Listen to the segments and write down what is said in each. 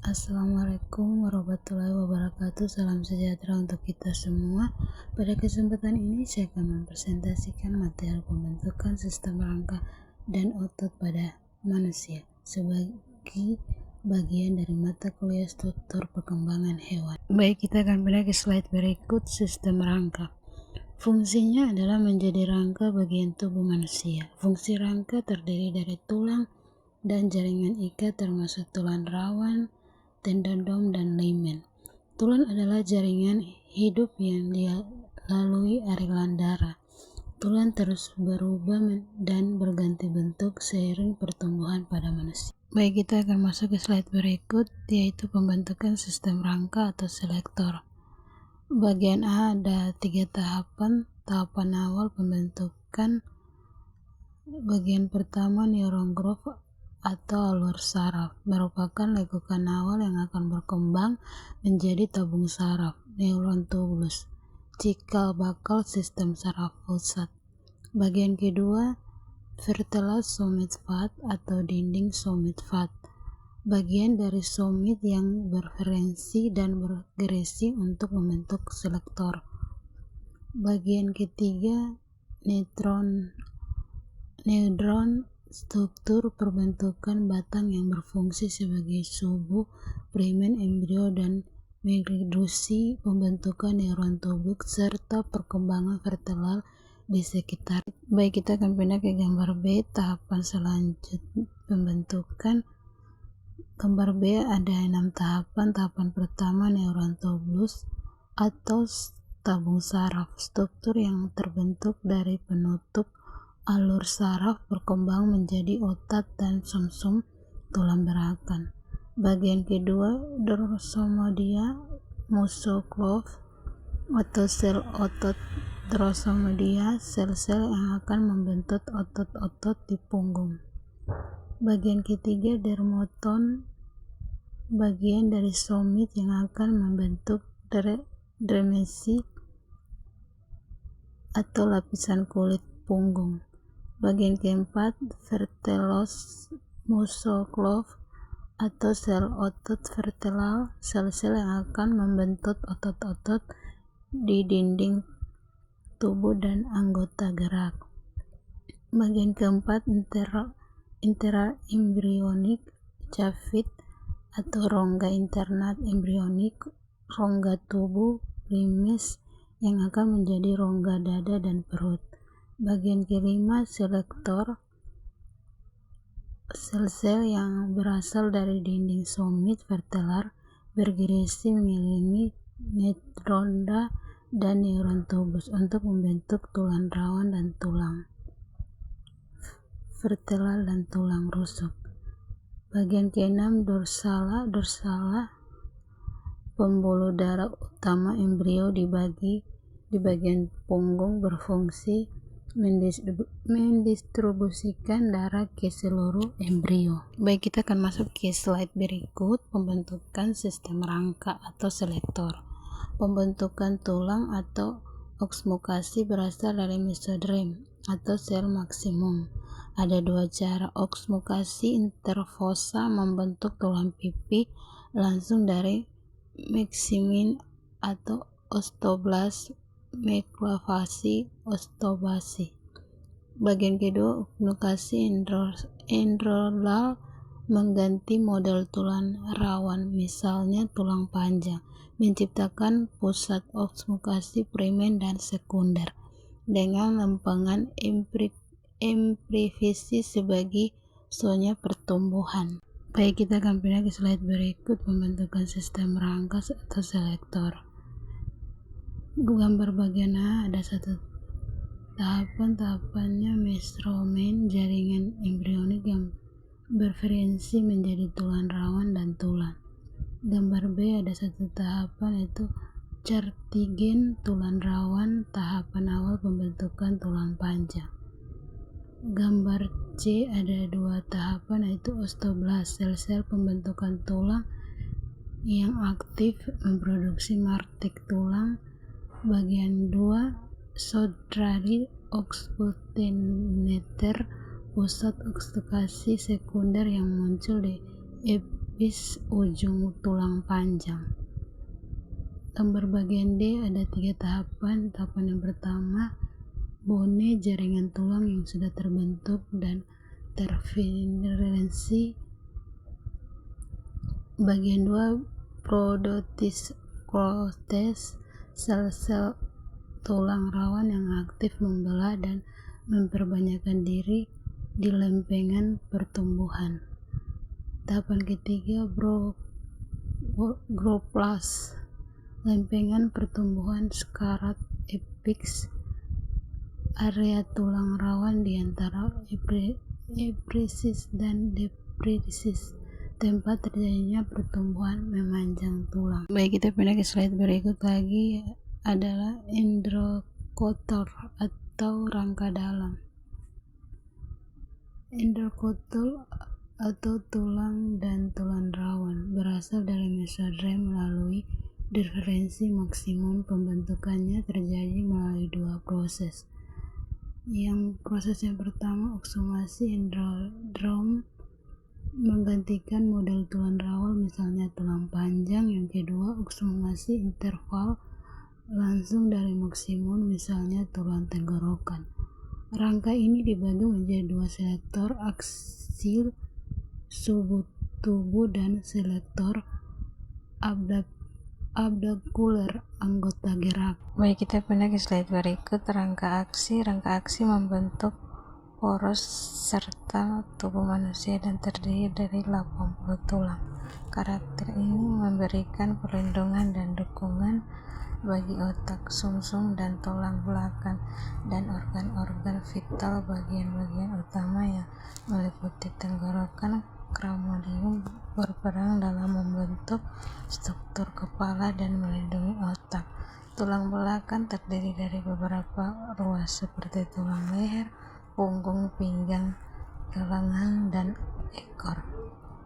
Assalamualaikum warahmatullahi wabarakatuh. Salam sejahtera untuk kita semua. Pada kesempatan ini saya akan mempresentasikan materi pembentukan sistem rangka dan otot pada manusia sebagai bagian dari mata kuliah struktur perkembangan hewan. Baik, kita akan pindah ke slide berikut. Sistem rangka fungsinya adalah menjadi rangka bagian tubuh manusia. Fungsi rangka terdiri dari tulang dan jaringan ikat termasuk tulang rawan, tendon, dan ligamen. Tulang adalah jaringan hidup yang dilalui aliran darah. Tulang terus berubah dan berganti bentuk seiring pertumbuhan pada manusia. Baik, kita akan masuk ke slide berikut, yaitu pembentukan sistem rangka atau selektor. Bagian A ada 3 tahapan. Tahapan awal pembentukan. Bagian pertama neuron growth atau alur saraf merupakan lekukan awal yang akan berkembang menjadi tabung saraf, neuron tubulus, cikal bakal sistem saraf pusat. Bagian kedua, vertebral somit fat atau dinding somit fat, bagian dari somit yang berferensi dan bergeresi untuk membentuk selektor. Bagian ketiga, neuron struktur perbentukan batang yang berfungsi sebagai subuh, primen, embrio, dan menginduksi pembentukan neuron tubulus serta perkembangan vertebral di sekitar. Baik, kita akan pindah ke gambar B, tahapan selanjutnya pembentukan. Gambar B ada 6 tahapan. Tahapan pertama, neuron tubulus atau tabung saraf, struktur yang terbentuk dari penutup alur saraf berkembang menjadi otot dan sumsum tulang belakang. Bagian kedua, drossomedia muscle-clove atau sel otot. Drossomedia sel-sel yang akan membentuk otot-otot di punggung. Bagian ketiga, dermaton, bagian dari somit yang akan membentuk dermesi atau lapisan kulit punggung. Bagian keempat, vertellus muscle-clove atau sel otot vertebral, sel-sel yang akan membentuk otot-otot di dinding tubuh dan anggota gerak. Bagian keempat, intra-embryonik cavity atau rongga internal embryonik, rongga tubuh limes yang akan menjadi rongga dada dan perut. Bagian kelima, selektor, sel-sel yang berasal dari dinding somit vertebral bergeresi mengelilingi neuronda dan neuron tubulus untuk membentuk tulang rawan dan tulang vertebral dan tulang rusuk. Bagian keenam, dorsala, pembuluh darah utama embrio di bagian punggung berfungsi mendistribusikan darah ke seluruh embrio. Baik, kita akan masuk ke slide berikut, pembentukan sistem rangka atau selektor. Pembentukan tulang atau oksmukasi berasal dari mesoderm atau sel maksimum. Ada 2 cara. Oksmukasi interfosa membentuk tulang pipi langsung dari maksimin atau osteoblast, meklavasi, osteobasi. Bagian kedua, oksmukasi endothelal mengganti model tulang rawan, misalnya tulang panjang, menciptakan pusat oksmukasi primer dan sekunder dengan lempengan epifisi sebagai zona pertumbuhan. Baik, kita akan pindah ke slide berikut, pembentukan sistem rangka atau selektor. Gambar bagian A ada 1 tahapannya mesromen, jaringan embrionik yang berferensi menjadi tulang rawan dan tulang. Gambar B ada 1 tahapan, yaitu cartigen, tulang rawan, tahapan awal pembentukan tulang panjang. Gambar C ada 2 tahapan, yaitu osteoblast, sel-sel pembentukan tulang yang aktif memproduksi martek tulang. Bagian 2, sodrari oxygenator, pusat oksmukasi sekunder yang muncul di bis ujung tulang panjang. Gambar bagian D ada 3 tahapan. Tahapan yang pertama, bone jaringan tulang yang sudah terbentuk dan terfibrillasi. Bagian 2, prodotis sel-sel tulang rawan yang aktif membelah dan memperbanyakkan diri di lempengan pertumbuhan. Tahapan ketiga, groplas, lempengan pertumbuhan skarat apex, area tulang rawan di antara epifisis dan depressisis, tempat terjadinya pertumbuhan memanjang tulang. Baik, kita pindah ke slide berikut lagi, adalah endocotor atau rangka dalam. Endocotor atau tulang dan tulang rawan berasal dari mesoderm melalui diferensi maksimum. Pembentukannya terjadi melalui 2 proses. Proses yang pertama, oksumasi endodrom menggantikan model tulang rawan, misalnya tulang panjang. Yang kedua, oksumasi interval langsung dari maksimum, misalnya tulang tenggorokan. Rangka ini dibagi menjadi 2 selektor aksil subtubuh dan selektor abdakuler anggota gerak. Baik, kita pindah ke slide berikut. Rangka aksi membentuk poros serta tubuh manusia dan terdiri dari 80 tulang. Karakter ini memberikan perlindungan dan dukungan bagi otak, sumsum dan tulang belakang dan organ-organ vital. Bagian-bagian utama yang meliputi tenggorokan cranium berperan dalam membentuk struktur kepala dan melindungi otak. Tulang belakang terdiri dari beberapa ruas seperti tulang leher, punggung, pinggang, lengan, dan ekor.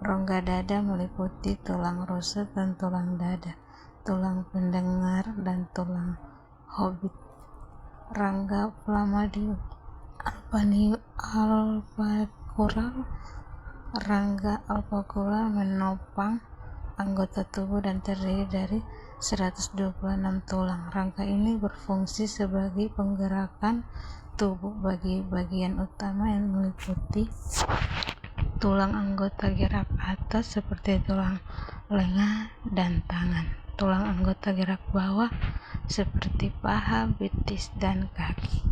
Rongga dada meliputi tulang rusuk dan tulang dada, tulang pendengar, dan tulang hobbit. Rangka plamadi alveolar. Rangka alveolar menopang anggota tubuh dan terdiri dari 126 tulang. Rangka ini berfungsi sebagai penggerakan tubuh bagi bagian utama yang meliputi tulang anggota gerak atas seperti tulang lengan dan tangan, tulang anggota gerak bawah seperti paha, betis, dan kaki,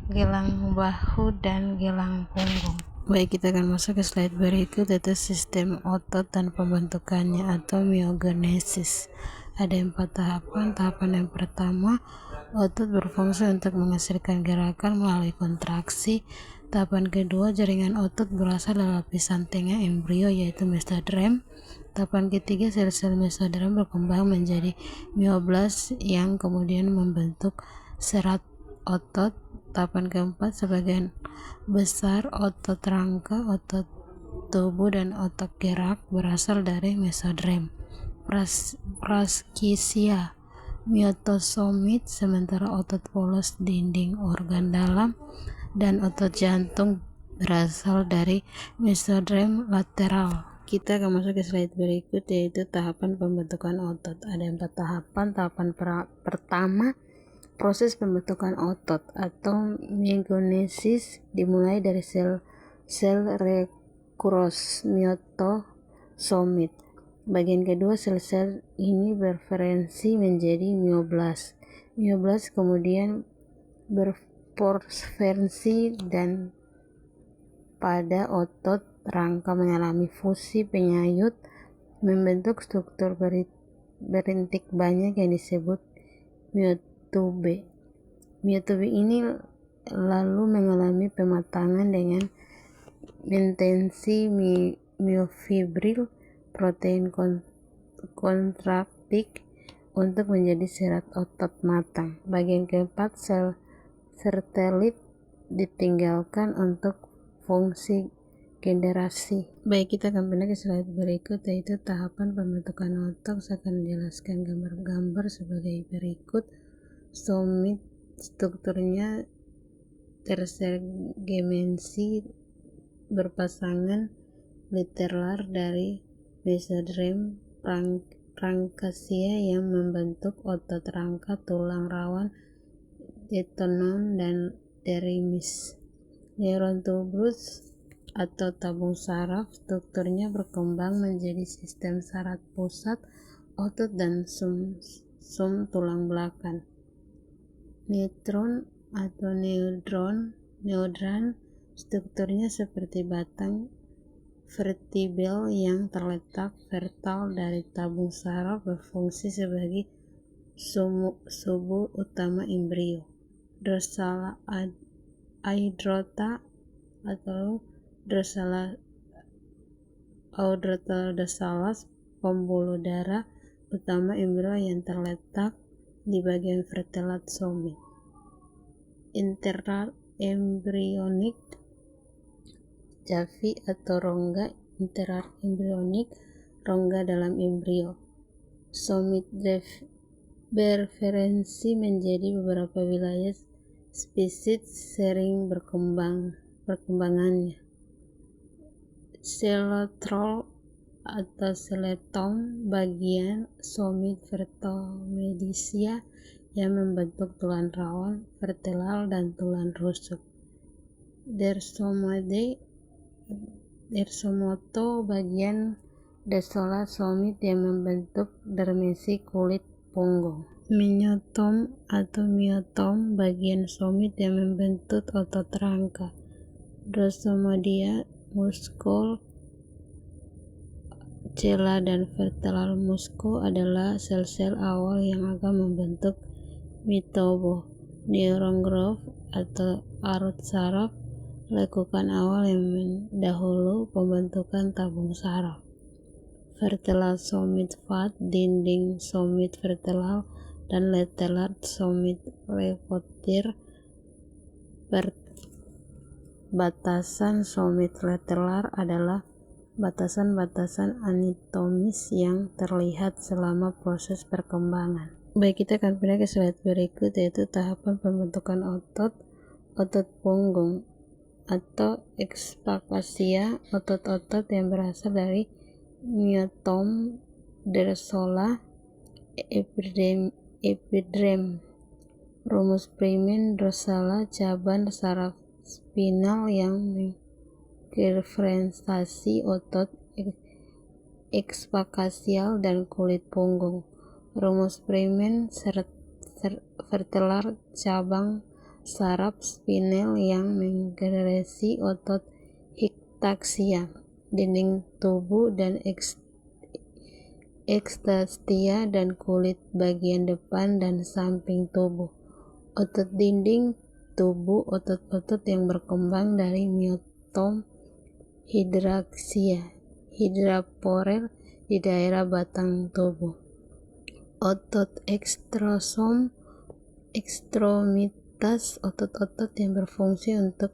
gelang bahu, dan gelang punggung. Baik, kita akan masuk ke slide berikut, yaitu sistem otot dan pembentukannya atau myogenesis. Ada 4 tahapan. Tahapan yang pertama, otot berfungsi untuk menghasilkan gerakan melalui kontraksi. Tahapan kedua, jaringan otot berasal dari lapisan tengah embrio yaitu mesoderm. Tahapan ketiga, sel-sel mesoderm berkembang menjadi myoblast yang kemudian membentuk serat otot. Tahapan keempat, sebagian besar otot rangka, otot tubuh, dan otot gerak berasal dari mesoderm. Praskisia myotosomit, sementara otot polos dinding organ dalam dan otot jantung berasal dari mesoderm lateral. Kita akan masuk ke slide berikut, yaitu tahapan pembentukan otot. Ada 4 tahapan. Tahapan pertama, proses pembentukan otot atau myogenesis dimulai dari sel rekrutos myotosomit. Bagian kedua, sel-sel ini berferensi menjadi myoblast. Myoblast kemudian berformasi dan pada otot rangka mengalami fusi penyayut membentuk struktur berintik banyak yang disebut myotube. Myotube ini lalu mengalami pematangan dengan intensi myofibril, protein kontraktik untuk menjadi serat otot matang. Bagian keempat, sel sertelit ditinggalkan untuk fungsi generasi. Baik, kita akan pindah ke slide berikut, yaitu tahapan pembentukan otot. Saya akan menjelaskan gambar-gambar sebagai berikut. Somit strukturnya tersegmensi berpasangan literal dari mesoderm pranksia yang membentuk otot rangka tulang rawan detonon dan derimis. Neuron tubus atau tabung saraf strukturnya berkembang menjadi sistem saraf pusat, otot dan sum tulang belakang. Neutron atau neodran strukturnya seperti batang vertebral yang terletak vertikal dari tabung saraf, berfungsi sebagai subu utama embrio. Dorsala aorta atau dorsala dorsalis, pembuluh darah utama embrio yang terletak di bagian vertelat somit. Internal embryonic cavity atau rongga interembryonik, rongga dalam embrio. Somit bervariasi menjadi beberapa wilayah spesies sering perkembangannya. Coledotrol atau coledotom, bagian somit vertomedisia yang membentuk tulang rawan vertebral dan tulang rusuk. Dermoto, bagian dorsal somit yang membentuk dermasi kulit punggung. Myotom atau myotom, bagian somit yang membentuk otot rangka. Drossomodia, muskul cella dan vertebral muscle adalah sel-sel awal yang akan membentuk mitobo. Neuron growth atau arut saraf, lekukan awal yang mendahului pembentukan tabung saraf. Vertebral somit fat, dinding somit vertebral dan lateral somit levotir. Batasan somit lateral adalah batasan-batasan anatomis yang terlihat selama proses perkembangan. Baik, kita akan pindah ke slide berikut, yaitu tahapan pembentukan otot punggung atau ekspakasia. Otot-otot yang berasal dari myotom, dorsala, epidrem, rumus primen dorsala, cabang saraf spinal yang mengreferensiasi otot ekspakasial dan kulit punggung. Rumus primen vertebral, cabang saraf spinal yang mengreferensiasi otot hiktaksia, dinding tubuh dan ekstasia dan kulit bagian depan dan samping tubuh. Otot dinding tubuh, otot-otot yang berkembang dari myotom, hidraksia, hidraporer di daerah batang tubuh. Otot ekstrosom, ekstremitas, otot-otot yang berfungsi untuk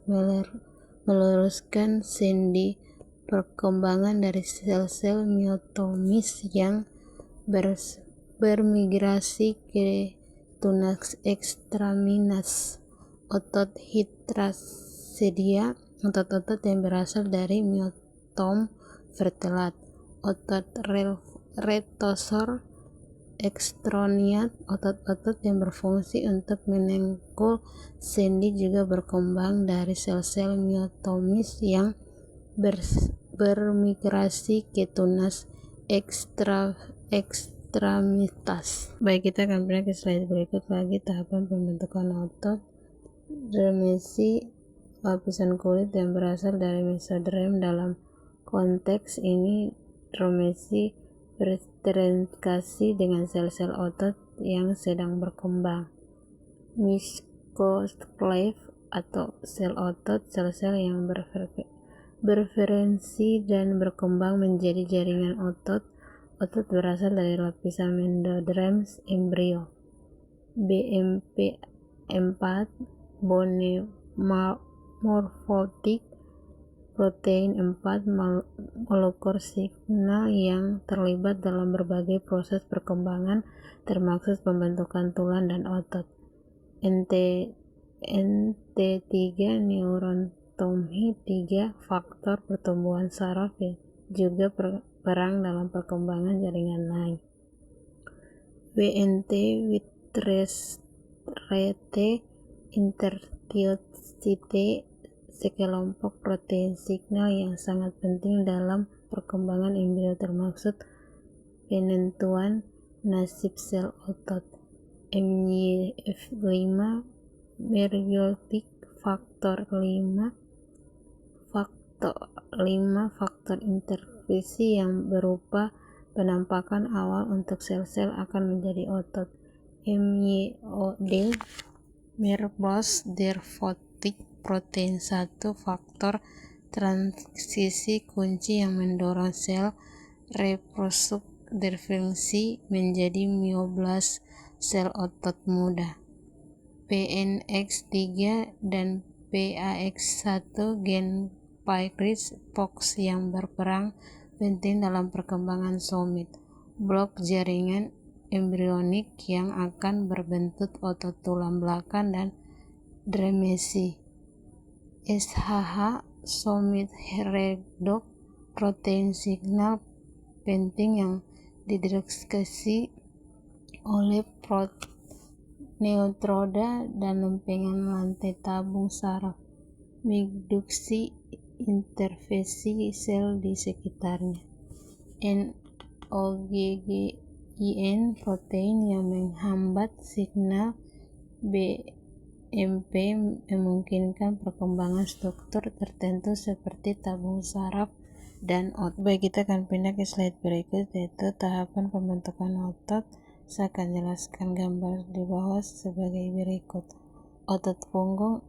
meluruskan sendi perkembangan dari sel-sel myotomis yang bermigrasi ke tunas ekstremitas. Otot hidrasedia, otot-otot yang berasal dari myotom vertelat. Otot retosor ekstroniat, otot-otot yang berfungsi untuk menengkul sendi juga berkembang dari sel-sel myotomis yang bermigrasi ke tunas ekstremitas. Baik, kita akan pindah ke slide berikut lagi, tahapan pembentukan otot. Dermasi, lapisan kulit yang berasal dari mesoderm. Dalam konteks ini, dermasi berinteraksi dengan sel-sel otot yang sedang berkembang. Mesoskeleton atau sel otot, sel-sel yang berferensi dan berkembang menjadi jaringan otot. Otot berasal dari lapisan mesoderm embrio. BMP4, bone morfotik, protein 4 molekul signal yang terlibat dalam berbagai proses perkembangan termasuk pembentukan tulang dan otot. NT3, neuron tumbuh 3, faktor pertumbuhan saraf juga berperan dalam perkembangan jaringan lain. WNT with rate interthiopside sekelompok protein signal yang sangat penting dalam perkembangan embrio termasuk penentuan nasib sel otot. MYF5 meiotic faktor 5 faktor interfeksi yang berupa penampakan awal untuk sel-sel akan menjadi otot. MYOD merbos dervotic protein 1 faktor transisi kunci yang mendorong sel reproduksi menjadi myoblast sel otot muda. PNX3 dan PAX1 gen Pyrus Fox yang berperan penting dalam perkembangan somit, blok jaringan embrionik yang akan berbentuk otot tulang belakang dan dremesi. SHH somit redox protein signal penting yang dideteksi oleh neutroda dan lempengan lantai tabung saraf, menginduksi intervensi sel di sekitarnya. NOGGIN protein yang menghambat signal BMP memungkinkan perkembangan struktur tertentu seperti tabung saraf dan otot. Baik, kita akan pindah ke slide berikut, yaitu tahapan pembentukan otot. Saya akan jelaskan gambar di bawah sebagai berikut. Otot punggung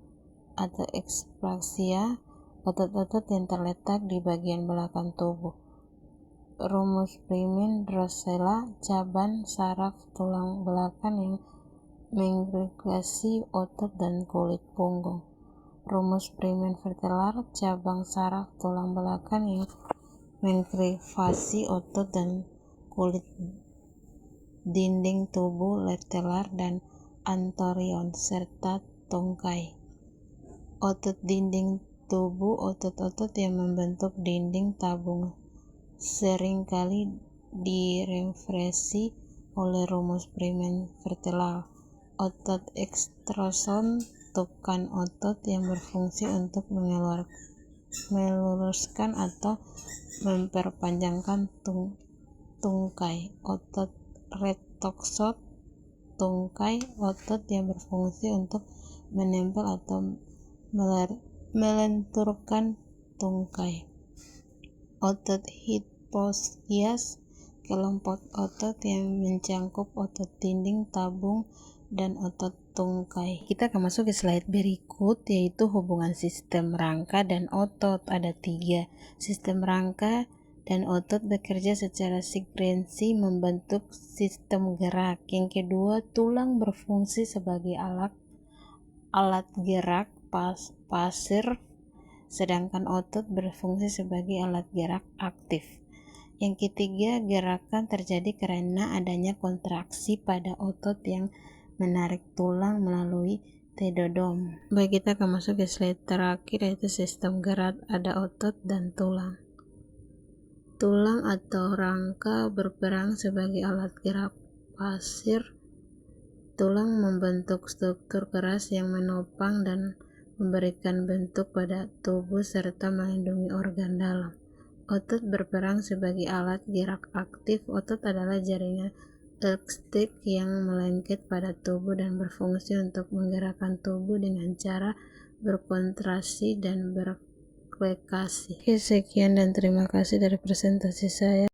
atau eksplazia, otot-otot yang terletak di bagian belakang tubuh. Rumus primen drosera, cabang saraf tulang belakang yang menginervasi otot dan kulit punggung. Rumus primen vertebral, cabang saraf tulang belakang yang menginervasi otot dan kulit dinding tubuh lateral dan anterior serta tungkai. Otot dinding tubuh, otot-otot yang membentuk dinding tabung seringkali direferensi oleh rumus primen vertebral. Otot ekstrosum, tukan otot yang berfungsi untuk meluruskan atau memperpanjangkan tungkai. Otot retoksot, tungkai otot yang berfungsi untuk menempel atau melenturkan tungkai. Otot hiposchias, kelompok otot yang mencangkup otot dinding tabung dan otot tungkai. Kita akan masuk ke slide berikut, yaitu hubungan sistem rangka dan otot. Ada 3. Sistem rangka dan otot bekerja secara sinkronisi membentuk sistem gerak. Yang kedua, tulang berfungsi sebagai alat gerak pasif, sedangkan otot berfungsi sebagai alat gerak aktif. Yang ketiga, gerakan terjadi karena adanya kontraksi pada otot yang menarik tulang melalui tendon. Baik, kita akan masuk ke slide terakhir, yaitu sistem gerak. Ada otot dan tulang. Tulang atau rangka berperan sebagai alat gerak pasif. Tulang membentuk struktur keras yang menopang dan memberikan bentuk pada tubuh serta melindungi organ dalam. Otot berperan sebagai alat gerak aktif. Otot adalah jaringan elastik yang melengket pada tubuh dan berfungsi untuk menggerakkan tubuh dengan cara berkontraksi dan berfleksi. Sekian dan terima kasih dari presentasi saya.